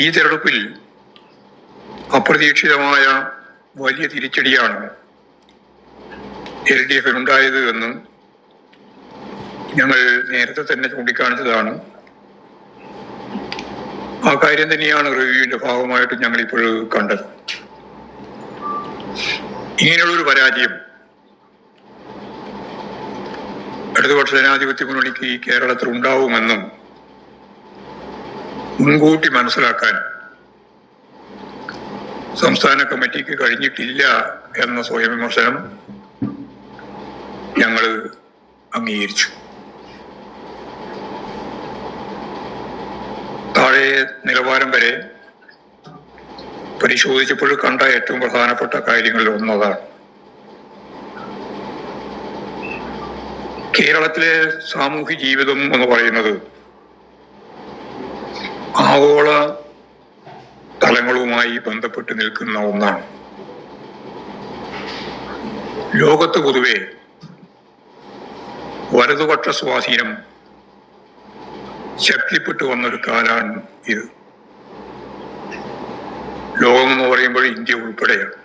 ഈ തെരഞ്ഞെടുപ്പിൽ അപ്രതീക്ഷിതമായ വലിയ തിരിച്ചടിയാണ് LDF ഉണ്ടായത് എന്ന് ഞങ്ങൾ നേരത്തെ തന്നെ ചൂണ്ടിക്കാണിച്ചതാണ്. ആ കാര്യം തന്നെയാണ് റിവ്യൂവിന്റെ ഭാഗമായിട്ട് ഞങ്ങൾ ഇപ്പോൾ കണ്ടത്. ഇങ്ങനെയുള്ളൊരു പരാജയം ഇടതുപക്ഷ ജനാധിപത്യ മുന്നണിക്ക് ഈ കേരളത്തിൽ ഉണ്ടാവുമെന്നും മുൻകൂട്ടി മനസ്സിലാക്കാൻ സംസ്ഥാന കമ്മിറ്റിക്ക് കഴിഞ്ഞിട്ടില്ല എന്ന സ്വയം വിമർശനം ഞങ്ങൾ അംഗീകരിച്ചു. താഴെ നിലവാരം വരെ പരിശോധിച്ചപ്പോൾ കണ്ട ഏറ്റവും പ്രധാനപ്പെട്ട കാര്യങ്ങളിൽ ഒന്നതാണ്. കേരളത്തിലെ സാമൂഹ്യ ജീവിതം എന്ന് പറയുന്നത് ആഗോള തലങ്ങളുമായി ബന്ധപ്പെട്ട് നിൽക്കുന്ന ഒന്നാണ്. ലോകത്ത് പൊതുവെ വലതുപക്ഷ സ്വാധീനം ശക്തിപ്പെട്ടു വന്നൊരു കാലാണ് ഇത്. ലോകം എന്ന് പറയുമ്പോൾ ഇന്ത്യ ഉൾപ്പെടെയാണ്.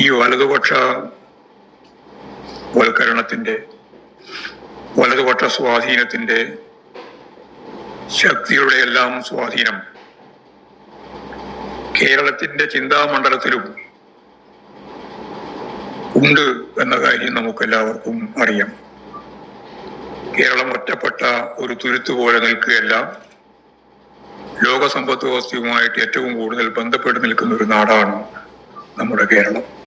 ഈ വലതുപക്ഷ വൽക്കരണത്തിന്റെ, വലതുപക്ഷ സ്വാധീനത്തിന്റെ, ശക്തിയുടെ എല്ലാം സ്വാധീനം കേരളത്തിന്റെ ചിന്താമണ്ഡലത്തിലും ഉണ്ട് എന്ന കാര്യം നമുക്കെല്ലാവർക്കും അറിയാം. കേരളം ഒറ്റപ്പെട്ട ഒരു തുരുത്ത് പോലെ നിൽക്കുകയല്ല, ലോക സമ്പദ് വ്യവസ്ഥയുമായിട്ട് ഏറ്റവും കൂടുതൽ ബന്ധപ്പെട്ട് നിൽക്കുന്ന ഒരു നാടാണ് നമ്മുടെ കേരളം.